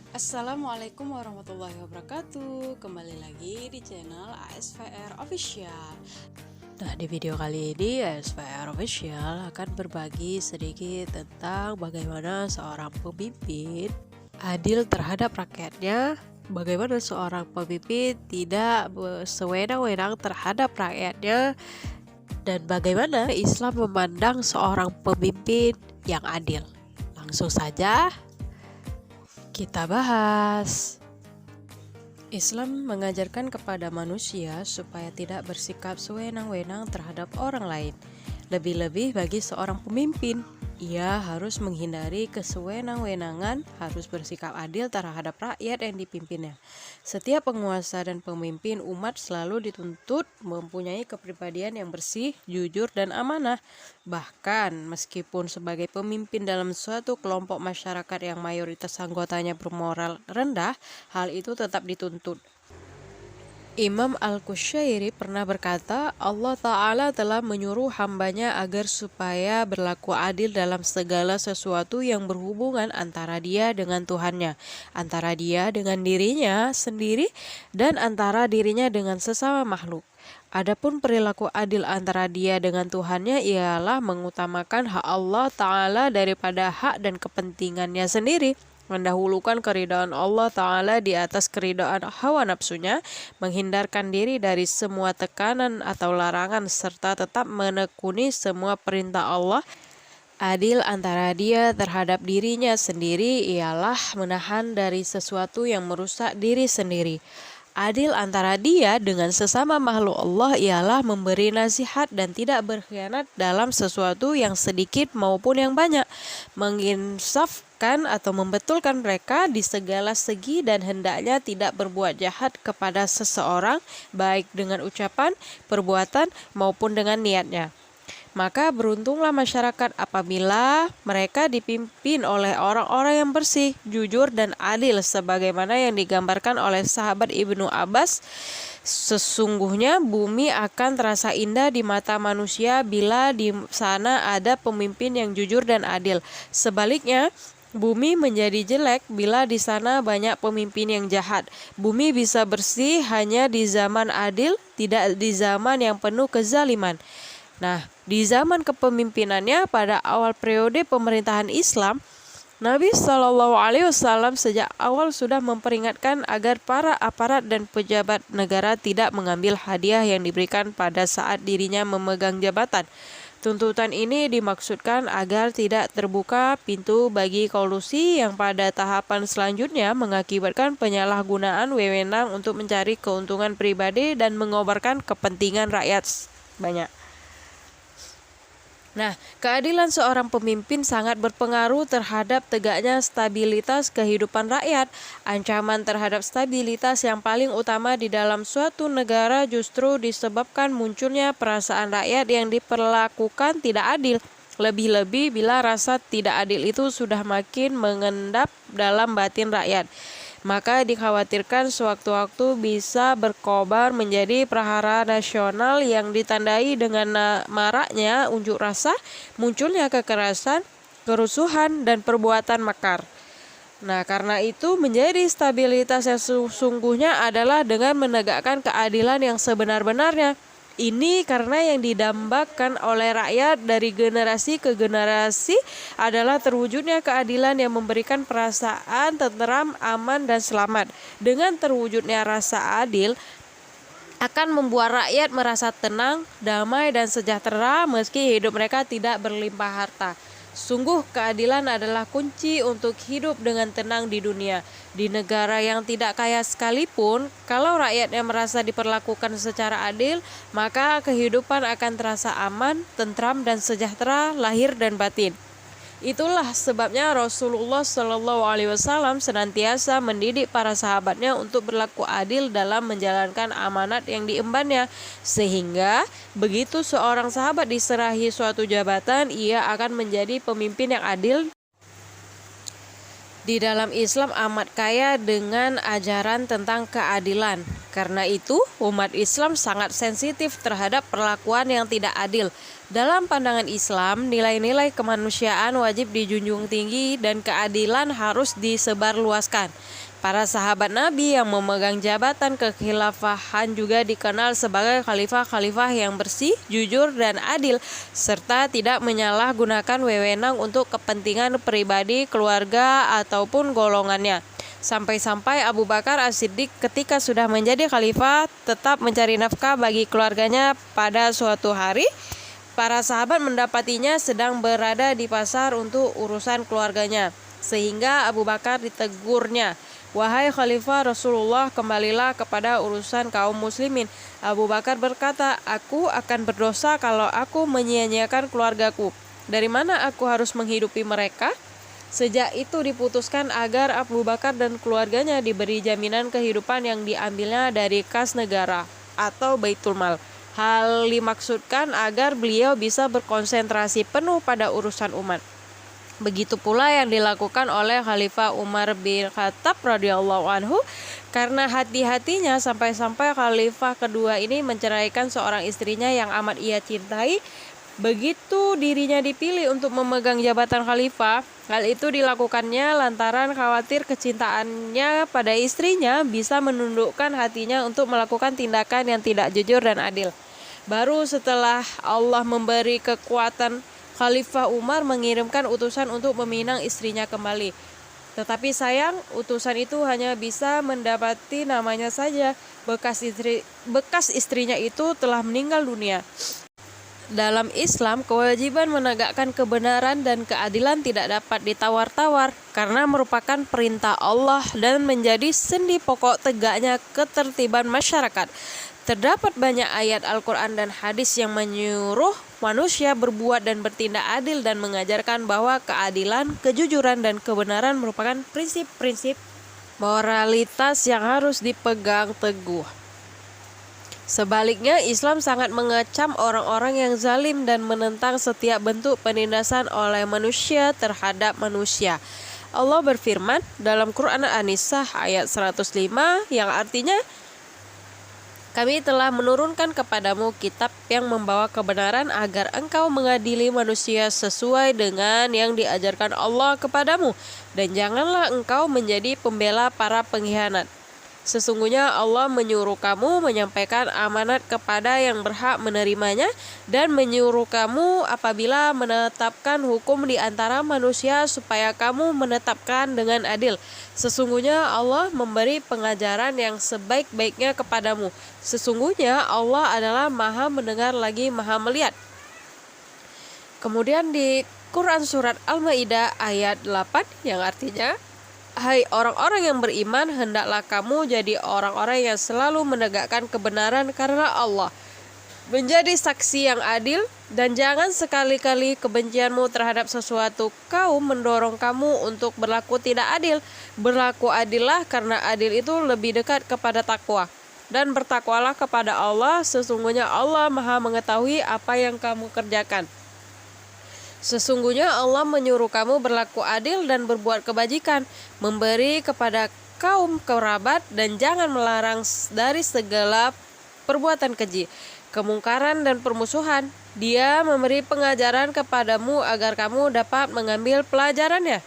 Assalamualaikum warahmatullahi wabarakatuh. Kembali lagi di channel ASVR Official. Nah, di video kali ini ASVR Official akan berbagi sedikit tentang bagaimana seorang pemimpin adil terhadap rakyatnya, bagaimana seorang pemimpin tidak sewenang-wenang terhadap rakyatnya, dan bagaimana Islam memandang seorang pemimpin yang adil. Langsung saja kita bahas. Islam mengajarkan kepada manusia supaya tidak bersikap sewenang-wenang terhadap orang lain. Lebih-lebih bagi seorang pemimpin, ia harus menghindari kesewenang-wenangan, harus bersikap adil terhadap rakyat yang dipimpinnya. Setiap penguasa dan pemimpin umat selalu dituntut mempunyai kepribadian yang bersih, jujur, dan amanah. Bahkan meskipun sebagai pemimpin dalam suatu kelompok masyarakat yang mayoritas anggotanya bermoral rendah, hal itu tetap dituntut. Imam Al-Qushayri pernah berkata, Allah Ta'ala telah menyuruh hambanya agar supaya berlaku adil dalam segala sesuatu yang berhubungan antara dia dengan Tuhannya, antara dia dengan dirinya sendiri, dan antara dirinya dengan sesama makhluk. Adapun perilaku adil antara dia dengan Tuhannya ialah mengutamakan hak Allah Ta'ala daripada hak dan kepentingannya sendiri, mendahulukan keridhaan Allah Ta'ala di atas keridhaan hawa nafsunya, menghindarkan diri dari semua tekanan atau larangan, serta tetap menekuni semua perintah Allah. Adil antara dia terhadap dirinya sendiri ialah menahan dari sesuatu yang merusak diri sendiri. Adil antara dia dengan sesama makhluk Allah ialah memberi nasihat dan tidak berkhianat dalam sesuatu yang sedikit maupun yang banyak, menginsafkan atau membetulkan mereka di segala segi, dan hendaknya tidak berbuat jahat kepada seseorang, baik dengan ucapan, perbuatan, maupun dengan niatnya. Maka beruntunglah masyarakat apabila mereka dipimpin oleh orang-orang yang bersih, jujur, dan adil, sebagaimana yang digambarkan oleh sahabat Ibnu Abbas. Sesungguhnya bumi akan terasa indah di mata manusia bila di sana ada pemimpin yang jujur dan adil. Sebaliknya, bumi menjadi jelek bila di sana banyak pemimpin yang jahat. Bumi bisa bersih hanya di zaman adil, tidak di zaman yang penuh kezaliman. Nah, di zaman kepemimpinannya pada awal periode pemerintahan Islam, Nabi SAW sejak awal sudah memperingatkan agar para aparat dan pejabat negara tidak mengambil hadiah yang diberikan pada saat dirinya memegang jabatan. Tuntutan ini dimaksudkan agar tidak terbuka pintu bagi kolusi yang pada tahapan selanjutnya mengakibatkan penyalahgunaan wewenang untuk mencari keuntungan pribadi dan mengobarkan kepentingan rakyat banyak. Nah, keadilan seorang pemimpin sangat berpengaruh terhadap tegaknya stabilitas kehidupan rakyat. Ancaman terhadap stabilitas yang paling utama di dalam suatu negara justru disebabkan munculnya perasaan rakyat yang diperlakukan tidak adil. Lebih-lebih bila rasa tidak adil itu sudah makin mengendap dalam batin rakyat, maka dikhawatirkan sewaktu-waktu bisa berkobar menjadi prahara nasional yang ditandai dengan maraknya unjuk rasa, munculnya kekerasan, kerusuhan, dan perbuatan makar. Nah, karena itu menjadi stabilitas yang sesungguhnya adalah dengan menegakkan keadilan yang sebenar-benarnya. Ini karena yang didambakan oleh rakyat dari generasi ke generasi adalah terwujudnya keadilan yang memberikan perasaan tenteram, aman, dan selamat. Dengan terwujudnya rasa adil akan membuat rakyat merasa tenang, damai, dan sejahtera meski hidup mereka tidak berlimpah harta. Sungguh keadilan adalah kunci untuk hidup dengan tenang di dunia. Di negara yang tidak kaya sekalipun, kalau rakyatnya merasa diperlakukan secara adil, maka kehidupan akan terasa aman, tentram, dan sejahtera lahir dan batin. Itulah sebabnya Rasulullah SAW senantiasa mendidik para sahabatnya untuk berlaku adil dalam menjalankan amanat yang diembannya, sehingga begitu seorang sahabat diserahi suatu jabatan, ia akan menjadi pemimpin yang adil. Di dalam Islam amat kaya dengan ajaran tentang keadilan. Karena itu, umat Islam sangat sensitif terhadap perlakuan yang tidak adil. Dalam pandangan Islam, nilai-nilai kemanusiaan wajib dijunjung tinggi dan keadilan harus disebarluaskan. Para sahabat Nabi yang memegang jabatan kekhilafahan juga dikenal sebagai khalifah-khalifah yang bersih, jujur, dan adil, serta tidak menyalahgunakan wewenang untuk kepentingan pribadi, keluarga, ataupun golongannya. Sampai-sampai Abu Bakar As-Siddiq ketika sudah menjadi khalifah tetap mencari nafkah bagi keluarganya. Pada suatu hari, para sahabat mendapatinya sedang berada di pasar untuk urusan keluarganya, sehingga Abu Bakar ditegurnya, "Wahai Khalifah Rasulullah, kembalilah kepada urusan kaum muslimin." Abu Bakar berkata, "Aku akan berdosa kalau aku menyia-nyiakan keluargaku. Dari mana aku harus menghidupi mereka?" Sejak itu diputuskan agar Abu Bakar dan keluarganya diberi jaminan kehidupan yang diambilnya dari kas negara atau Baitul Mal. Hal dimaksudkan agar beliau bisa berkonsentrasi penuh pada urusan umat. Begitu pula yang dilakukan oleh Khalifah Umar bin Khattab radhiyallahu anhu, karena hati-hatinya sampai-sampai Khalifah kedua ini menceraikan seorang istrinya yang amat ia cintai. Begitu dirinya dipilih untuk memegang jabatan khalifah, hal itu dilakukannya lantaran khawatir kecintaannya pada istrinya bisa menundukkan hatinya untuk melakukan tindakan yang tidak jujur dan adil. Baru setelah Allah memberi kekuatan, Khalifah Umar mengirimkan utusan untuk meminang istrinya kembali. Tetapi sayang, utusan itu hanya bisa mendapati namanya saja. Bekas istrinya itu telah meninggal dunia. Dalam Islam, kewajiban menegakkan kebenaran dan keadilan tidak dapat ditawar-tawar karena merupakan perintah Allah dan menjadi sendi pokok tegaknya ketertiban masyarakat. Terdapat banyak ayat Al-Quran dan hadis yang menyuruh manusia berbuat dan bertindak adil dan mengajarkan bahwa keadilan, kejujuran, dan kebenaran merupakan prinsip-prinsip moralitas yang harus dipegang teguh. Sebaliknya, Islam sangat mengecam orang-orang yang zalim dan menentang setiap bentuk penindasan oleh manusia terhadap manusia. Allah berfirman dalam Quran An-Nisa ayat 105 yang artinya, "Kami telah menurunkan kepadamu kitab yang membawa kebenaran agar engkau mengadili manusia sesuai dengan yang diajarkan Allah kepadamu, dan janganlah engkau menjadi pembela para pengkhianat. Sesungguhnya Allah menyuruh kamu menyampaikan amanat kepada yang berhak menerimanya dan menyuruh kamu apabila menetapkan hukum di antara manusia supaya kamu menetapkan dengan adil. Sesungguhnya Allah memberi pengajaran yang sebaik-baiknya kepadamu. Sesungguhnya Allah adalah Maha mendengar lagi Maha melihat." Kemudian di Quran Surat Al-Ma'idah ayat 8 yang artinya, "Hai orang-orang yang beriman, hendaklah kamu jadi orang-orang yang selalu menegakkan kebenaran karena Allah, menjadi saksi yang adil, dan jangan sekali-kali kebencianmu terhadap sesuatu kaum mendorong kamu untuk berlaku tidak adil. Berlaku adillah karena adil itu lebih dekat kepada takwa. Dan bertakwalah kepada Allah, sesungguhnya Allah Maha mengetahui apa yang kamu kerjakan. Sesungguhnya Allah menyuruh kamu berlaku adil dan berbuat kebajikan, memberi kepada kaum kerabat, dan jangan melarang dari segala perbuatan keji, kemungkaran, dan permusuhan. Dia memberi pengajaran kepadamu agar kamu dapat mengambil pelajarannya."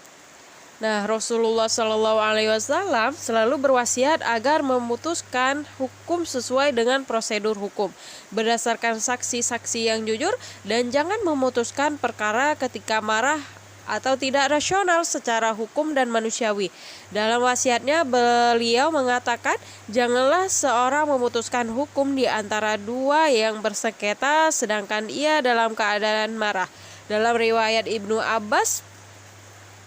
Nah, Rasulullah SAW selalu berwasiat agar memutuskan hukum sesuai dengan prosedur hukum, berdasarkan saksi-saksi yang jujur, dan jangan memutuskan perkara ketika marah atau tidak rasional secara hukum dan manusiawi. Dalam wasiatnya, beliau mengatakan, janganlah seorang memutuskan hukum di antara dua yang bersengketa sedangkan ia dalam keadaan marah. Dalam riwayat Ibnu Abbas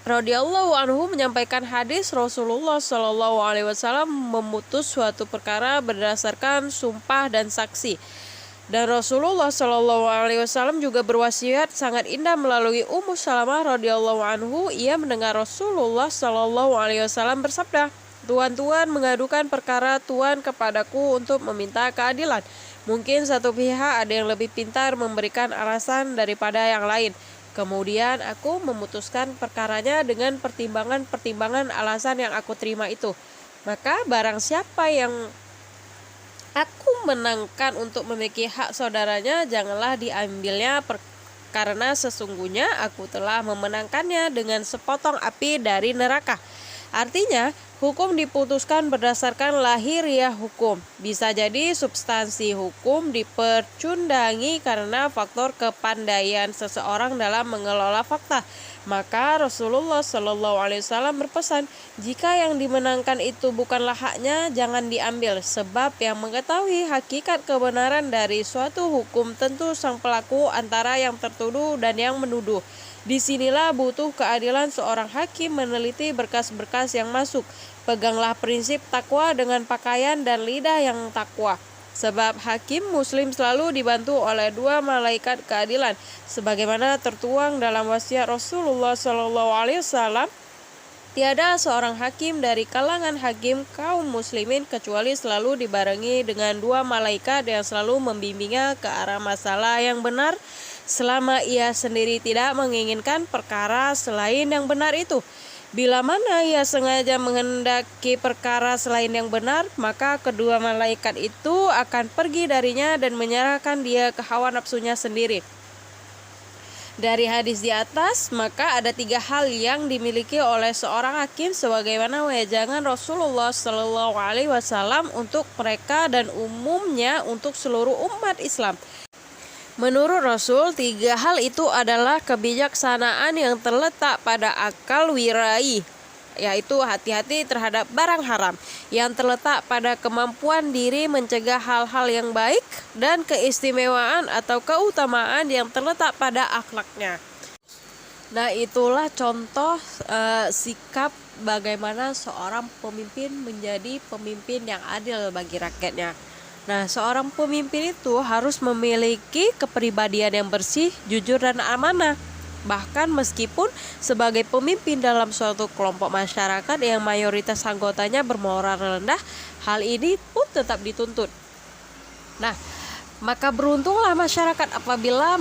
radhiyallahu anhu menyampaikan hadis Rasulullah SAW memutus suatu perkara berdasarkan sumpah dan saksi. Dan Rasulullah SAW juga berwasiat sangat indah melalui Ummu Salamah radhiyallahu anhu. Ia mendengar Rasulullah SAW bersabda, "Tuan-tuan mengadukan perkara tuan kepadaku untuk meminta keadilan. Mungkin satu pihak ada yang lebih pintar memberikan alasan daripada yang lain. Kemudian aku memutuskan perkaranya dengan pertimbangan alasan yang aku terima itu. Maka barang siapa yang aku memenangkan untuk memiliki hak saudaranya, janganlah diambilnya karena sesungguhnya aku telah memenangkannya dengan sepotong api dari neraka. Artinya, hukum diputuskan berdasarkan lahiriah hukum. Bisa jadi substansi hukum dipercundangi karena faktor kepandaian seseorang dalam mengelola fakta. Maka Rasulullah SAW berpesan, jika yang dimenangkan itu bukanlah haknya, jangan diambil. Sebab yang mengetahui hakikat kebenaran dari suatu hukum tentu sang pelaku antara yang tertuduh dan yang menuduh. Disinilah butuh keadilan seorang hakim meneliti berkas-berkas yang masuk. Peganglah prinsip takwa dengan pakaian dan lidah yang takwa. Sebab hakim muslim selalu dibantu oleh dua malaikat keadilan. Sebagaimana tertuang dalam wasiat Rasulullah SAW, tiada seorang hakim dari kalangan hakim kaum muslimin kecuali selalu dibarengi dengan dua malaikat yang selalu membimbingnya ke arah masalah yang benar, selama ia sendiri tidak menginginkan perkara selain yang benar itu. Bila mana ia sengaja menghendaki perkara selain yang benar, maka kedua malaikat itu akan pergi darinya dan menyerahkan dia ke hawa nafsunya sendiri. Dari hadis di atas, maka ada 3 hal yang dimiliki oleh seorang hakim sebagaimana wejangan Rasulullah SAW untuk mereka dan umumnya untuk seluruh umat Islam. Menurut Rasul, 3 hal itu adalah kebijaksanaan yang terletak pada akal wirai, yaitu hati-hati terhadap barang haram, yang terletak pada kemampuan diri mencegah hal-hal yang baik, dan keistimewaan atau keutamaan yang terletak pada akhlaknya. Nah, itulah contoh sikap bagaimana seorang pemimpin menjadi pemimpin yang adil bagi rakyatnya. Nah, seorang pemimpin itu harus memiliki kepribadian yang bersih, jujur, dan amanah. Bahkan meskipun sebagai pemimpin dalam suatu kelompok masyarakat yang mayoritas anggotanya bermoral rendah, hal ini pun tetap dituntut. Nah, maka beruntunglah masyarakat apabila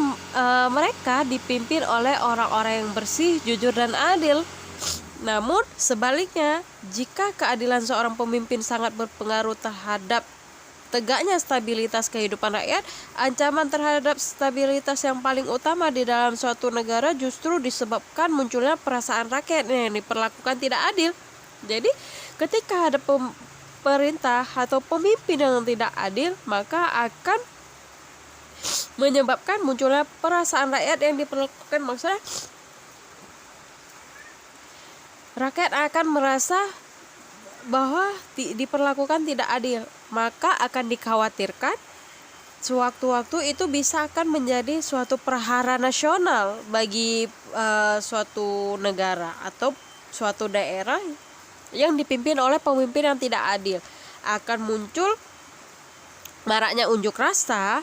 mereka dipimpin oleh orang-orang yang bersih, jujur, dan adil. Namun sebaliknya, jika keadilan seorang pemimpin sangat berpengaruh terhadap tegaknya stabilitas kehidupan rakyat, ancaman terhadap stabilitas yang paling utama di dalam suatu negara justru disebabkan munculnya perasaan rakyat yang diperlakukan tidak adil. Jadi, ketika ada pemerintah atau pemimpin yang tidak adil, maka akan menyebabkan munculnya perasaan rakyat yang diperlakukan, maksudnya rakyat akan merasa bahwa diperlakukan tidak adil, maka akan dikhawatirkan sewaktu-waktu itu bisa akan menjadi suatu prahara nasional bagi suatu negara atau suatu daerah yang dipimpin oleh pemimpin yang tidak adil. Akan muncul maraknya unjuk rasa,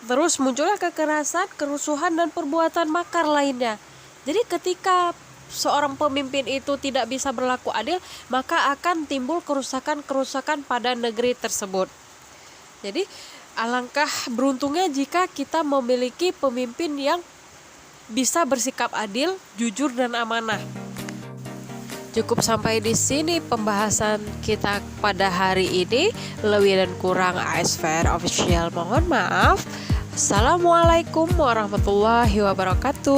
terus muncullah kekerasan, kerusuhan, dan perbuatan makar lainnya. Jadi ketika seorang pemimpin itu tidak bisa berlaku adil, maka akan timbul kerusakan-kerusakan pada negeri tersebut. Jadi alangkah beruntungnya jika kita memiliki pemimpin yang bisa bersikap adil, jujur, dan amanah. Cukup sampai di sini pembahasan kita pada hari ini. Lebih dan kurang ASVR Official mohon maaf. Assalamualaikum warahmatullahi wabarakatuh.